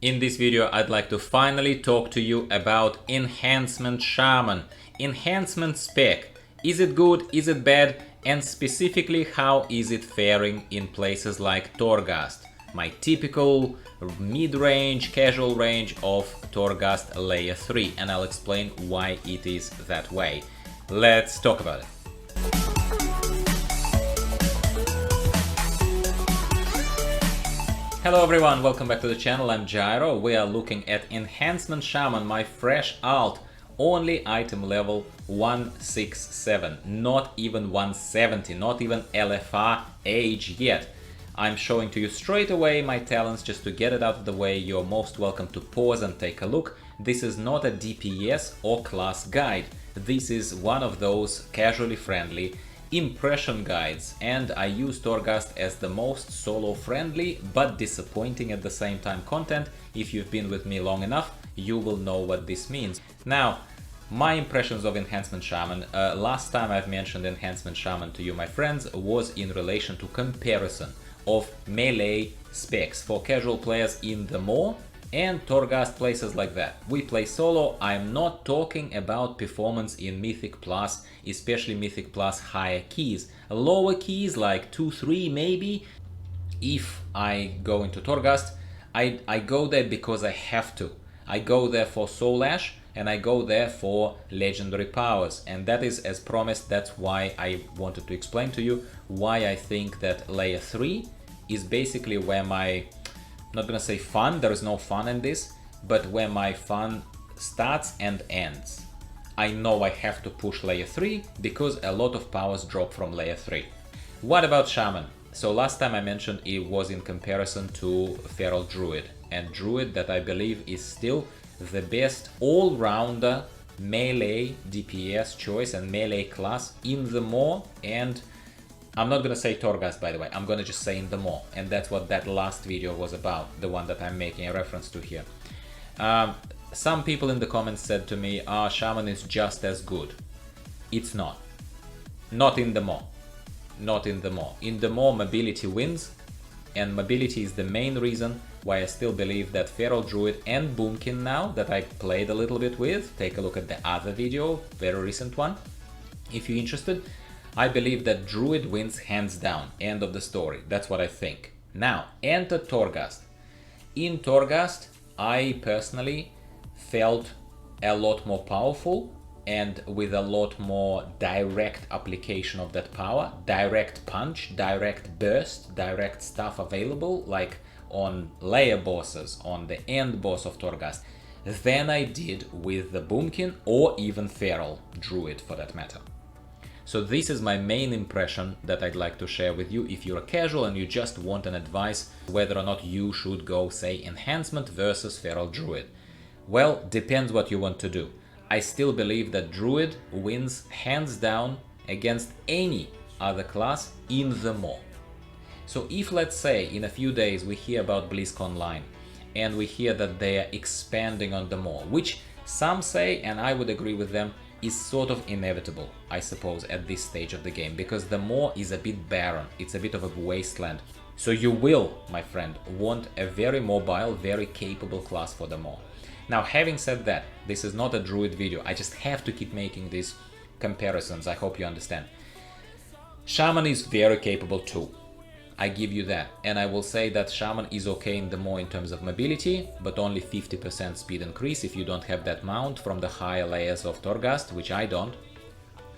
In this video, I'd like to finally talk to you about Enhancement Shaman. Enhancement spec. Is it good? Is it bad? And specifically, how is it faring in places like Torghast? My typical mid-range, casual range of Torghast Layer 3. And I'll explain why it is that way. Let's talk about it. Hello everyone, welcome back to the channel. I'm Gyro. We are looking at Enhancement Shaman, my fresh alt, only item level 167, not even 170, not even LFR age yet. I'm showing to you straight away my talents just to get it out of the way. You're most welcome to pause and take a look. This is not a DPS or class guide. This is one of those casually friendly impression guides, and I use Torghast as the most solo friendly but disappointing at the same time content. If you've been with me long enough, you will know what this means. Now, my impressions of Enhancement Shaman, last time I've mentioned Enhancement Shaman to you, my friends, was in relation to comparison of melee specs for casual players in the Maw and Torghast places like that. We play solo. I'm not talking about performance in Mythic Plus, especially Mythic Plus higher keys. Lower keys like 2-3 maybe. If I go into Torghast, I go there because I have to. I go there for Soul Ash and I go there for legendary powers, and that is as promised. That's why I wanted to explain to you why I think that Layer 3 is basically where my, not gonna say fun, there is no fun in this, but where my fun starts and ends. I know I have to push Layer 3 because a lot of powers drop from Layer 3. What about Shaman? So last time I mentioned it was in comparison to Feral Druid, and Druid that I believe is still the best all-rounder melee DPS choice and melee class in the Maw, and I'm not gonna say Torghast, by the way, I'm gonna just say in the Maw, and that's what that last video was about, the one that I'm making a reference to here. Some people in the comments said to me, Shaman is just as good. It's not. Not in the Maw. Not in the Maw. In the Maw, mobility wins, and mobility is the main reason why I still believe that Feral Druid and Boomkin now, that I played a little bit with, take a look at the other video, very recent one, if you're interested. I believe that Druid wins hands down. End of the story. That's what I think. Now, enter Torghast. In Torghast, I personally felt a lot more powerful and with a lot more direct application of that power. Direct punch, direct burst, direct stuff available, like on layer bosses, on the end boss of Torghast, than I did with the Boomkin or even Feral Druid for that matter. So this is my main impression that I'd like to share with you if you're a casual and you just want an advice whether or not you should go, say, Enhancement versus Feral Druid. Well, depends what you want to do. I still believe that Druid wins hands down against any other class in the Maw. So if, let's say, in a few days we hear about BlizzConline and we hear that they are expanding on the Maw, which some say, and I would agree with them, is sort of inevitable, I suppose, at this stage of the game, because the Maw is a bit barren, it's a bit of a wasteland. So you will, my friend, want a very mobile, very capable class for the Maw. Now, having said that, this is not a Druid video, I just have to keep making these comparisons, I hope you understand. Shaman is very capable too, I give you that, and I will say that Shaman is okay in the Maw in terms of mobility, but only 50% speed increase if you don't have that mount from the higher layers of Torghast, which I don't,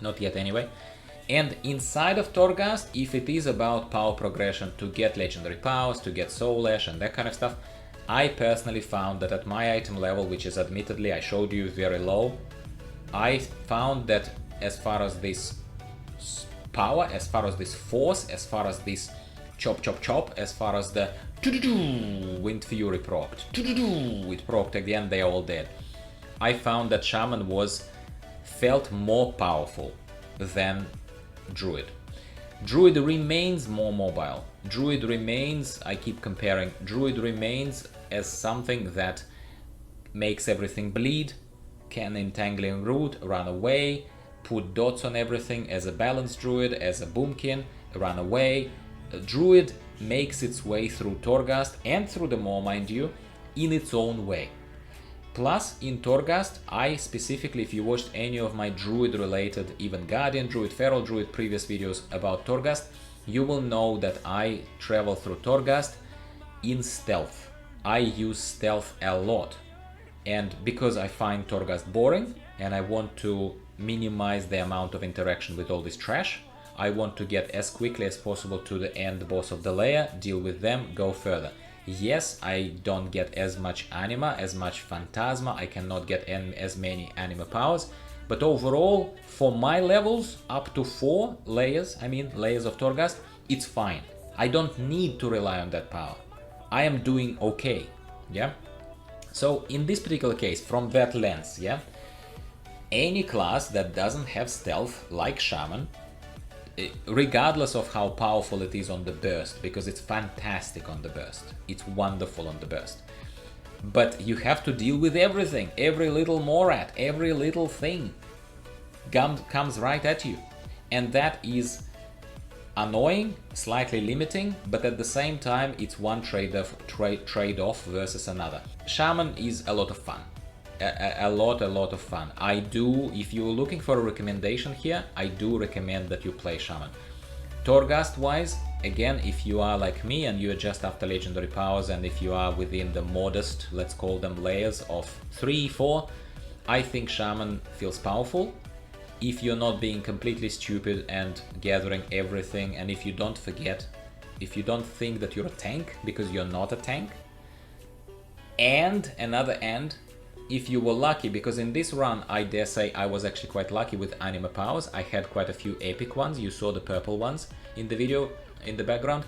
not yet anyway. And inside of Torghast, if it is about power progression to get legendary powers, to get Soul Ash and that kind of stuff, I personally found that at my item level, which is admittedly I showed you very low, I found that as far as this power, as far as this force, as far as this chop chop chop, as far as the Wind Fury procced, it procced again, they are all dead. I found that Shaman felt more powerful than Druid. Druid remains more mobile. Druid remains, I keep comparing, Druid remains as something that makes everything bleed, can Entangling Root, run away, put dots on everything as a balanced Druid, as a Boomkin, run away. Druid makes its way through Torghast and through the Maw, mind you, in its own way. Plus, in Torghast, I specifically, if you watched any of my Druid related, even Guardian Druid, Feral Druid previous videos about Torghast, you will know that I travel through Torghast in stealth. I use stealth a lot. And because I find Torghast boring and I want to minimize the amount of interaction with all this trash, I want to get as quickly as possible to the end boss of the layer, deal with them, go further. Yes, I don't get as much anima, as much phantasma, I cannot get as many anima powers, but overall, for my levels, up to 4 layers, layers of Torghast, it's fine. I don't need to rely on that power. I am doing okay, yeah? So in this particular case, from that lens, yeah, any class that doesn't have stealth, like Shaman, regardless of how powerful it is on the burst, because it's fantastic on the burst, it's wonderful on the burst, but you have to deal with everything, every little Morat, every little thing comes right at you, and that is annoying, slightly limiting, but at the same time it's one trade-off versus another. Shaman is a lot of fun. A lot of fun. If you're looking for a recommendation here, I do recommend that you play Shaman. Torghast wise, again, if you are like me and you're just after legendary powers, and if you are within the modest, let's call them layers of 3, 4, I think Shaman feels powerful. If you're not being completely stupid and gathering everything, and if you don't think that you're a tank, because you're not a tank. And another end, if you were lucky, because in this run, I dare say I was actually quite lucky with anima powers. I had quite a few epic ones. You saw the purple ones in the video, in the background.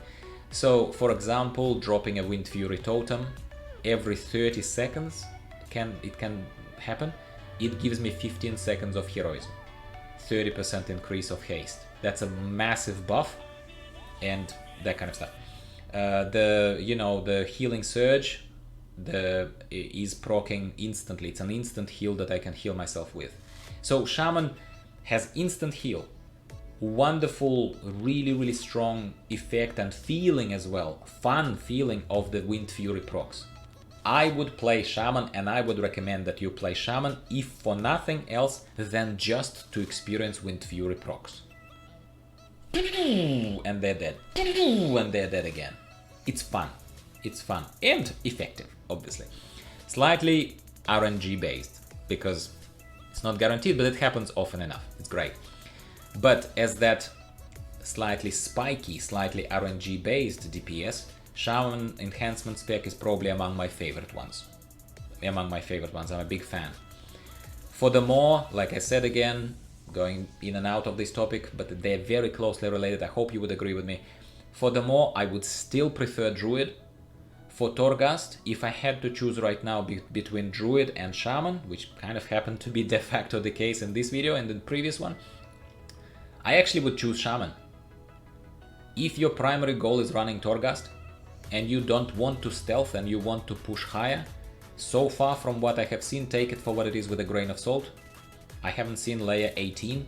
So, for example, dropping a Wind Fury totem every 30 seconds, it can happen. It gives me 15 seconds of heroism, 30% increase of haste. That's a massive buff, and that kind of stuff. The healing surge is proccing instantly. It's an instant heal that I can heal myself with. So Shaman has instant heal, wonderful, really strong effect and feeling as well, fun feeling of the Wind Fury procs. I would play Shaman, and I would recommend that you play Shaman, if for nothing else than just to experience Wind Fury procs. And they're dead. And they're dead again. It's fun. It's fun and effective, obviously. Slightly RNG based, because it's not guaranteed, but it happens often enough. It's great. But as that slightly spiky, slightly RNG based DPS, Shaman Enhancement spec is probably among my favorite ones. I'm a big fan. Furthermore, like I said again, going in and out of this topic, but they're very closely related. I hope you would agree with me. Furthermore, I would still prefer Druid. For Torghast, if I had to choose right now between Druid and Shaman, which kind of happened to be de facto the case in this video and the previous one, I actually would choose Shaman. If your primary goal is running Torghast, and you don't want to stealth and you want to push higher, so far from what I have seen, take it for what it is with a grain of salt. I haven't seen layer 18,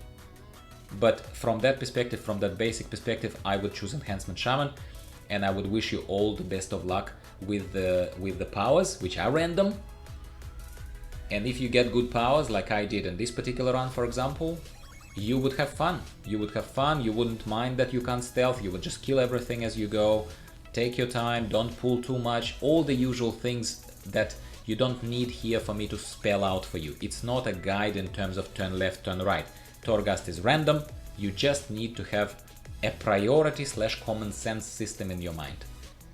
but from that perspective, from that basic perspective, I would choose Enhancement Shaman, and I would wish you all the best of luck with the powers, which are random. And if you get good powers, like I did in this particular run, for example, you would have fun. You wouldn't mind that you can't stealth, you would just kill everything as you go. Take your time, don't pull too much, all the usual things that you don't need here for me to spell out for you. It's not a guide in terms of turn left, turn right. Torghast is random, you just need to have a priority / common sense system in your mind.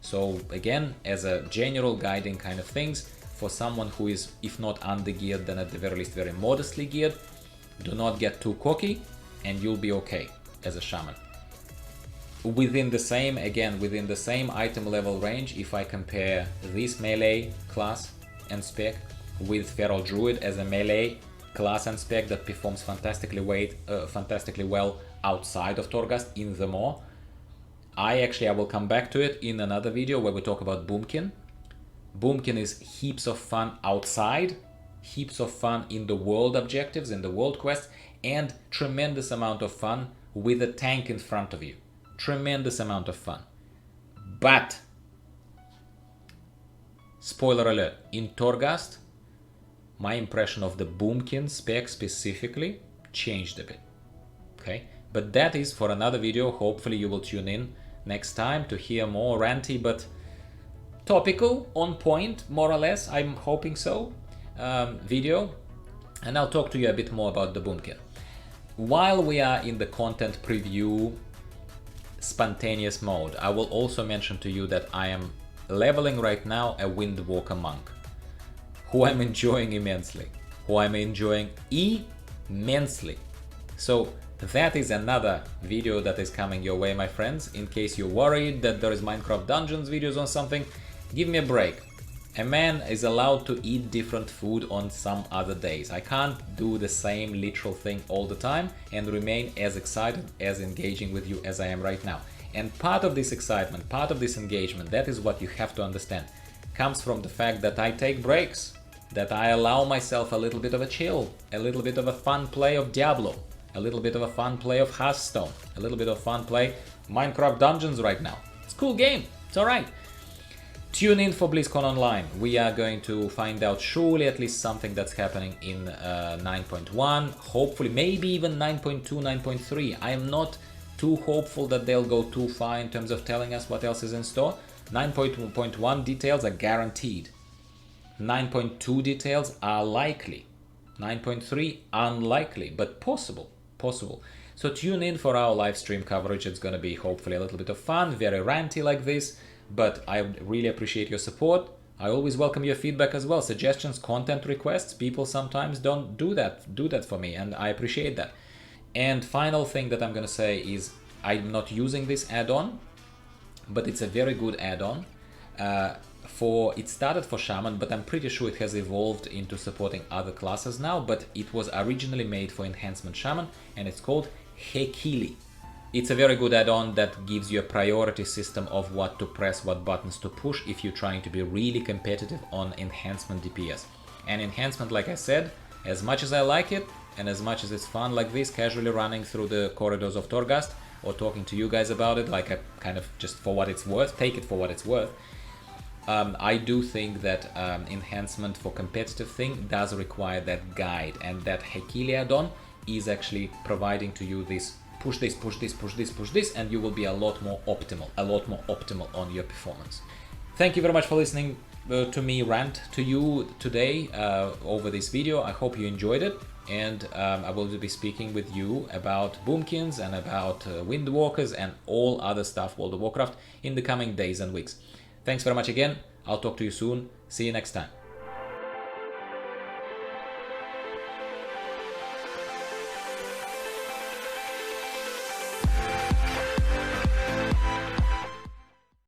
So again, as a general guiding kind of things, for someone who is, if not under-geared, then at the very least very modestly geared, do not get too cocky and you'll be okay as a Shaman. Within the same item level range, if I compare this melee class and spec with Feral Druid as a melee class and spec that performs fantastically well outside of Torghast in the Maw, I will come back to it in another video where we talk about Boomkin. Boomkin is heaps of fun outside, heaps of fun in the world objectives, in the world quests, and tremendous amount of fun with a tank in front of you. Tremendous amount of fun. But Spoiler alert, in Torghast, my impression of the Boomkin spec specifically changed a bit. Okay, but that is for another video. Hopefully you will tune in next time to hear more ranty but topical, on point, more or less, I'm hoping so, video, and I'll talk to you a bit more about the Boomkin. While we are in the content preview spontaneous mode, I will also mention to you that I am leveling right now a Windwalker Monk, who I'm enjoying immensely, So that is another video that is coming your way, my friends. In case you're worried that there is Minecraft Dungeons videos or something, give me a break. A man is allowed to eat different food on some other days. I can't do the same literal thing all the time and remain as excited, as engaging with you as I am right now. And part of this excitement, part of this engagement, that is what you have to understand, comes from the fact that I take breaks, that I allow myself a little bit of a chill, a little bit of a fun play of Diablo, a little bit of a fun play of Hearthstone, a little bit of fun play Minecraft Dungeons right now. It's a cool game, it's alright. Tune in for BlizzCon Online. We are going to find out surely at least something that's happening in 9.1, hopefully maybe even 9.2, 9.3. I am not too hopeful that they'll go too far in terms of telling us what else is in store. 9.1 details are guaranteed. 9.2 details are likely. 9.3 unlikely, but possible. So tune in for our live stream coverage. It's going to be hopefully a little bit of fun, very ranty like this, but I really appreciate your support. I always welcome your feedback as well, suggestions, content requests. People sometimes don't do that for me, and I appreciate that. And final thing that I'm going to say is I'm not using this add-on, but it's a very good add-on. It started for Shaman, but I'm pretty sure it has evolved into supporting other classes now, but it was originally made for Enhancement Shaman, and it's called Hekili. It's a very good add-on that gives you a priority system of what to press, what buttons to push if you're trying to be really competitive on Enhancement DPS. And Enhancement, like I said, as much as I like it, and as much as it's fun like this, casually running through the corridors of Torghast, or talking to you guys about it, like a kind of just for what it's worth, take it for what it's worth, I do think that Enhancement for competitive thing does require that guide, and that Hekili add-on is actually providing to you this push this, push this, push this, push this, and you will be a lot more optimal on your performance. Thank you very much for listening to me rant to you today over this video. I hope you enjoyed it, and I will be speaking with you about Boomkins and about Windwalkers and all other stuff World of Warcraft in the coming days and weeks. Thanks very much again. I'll talk to you soon. See you next time.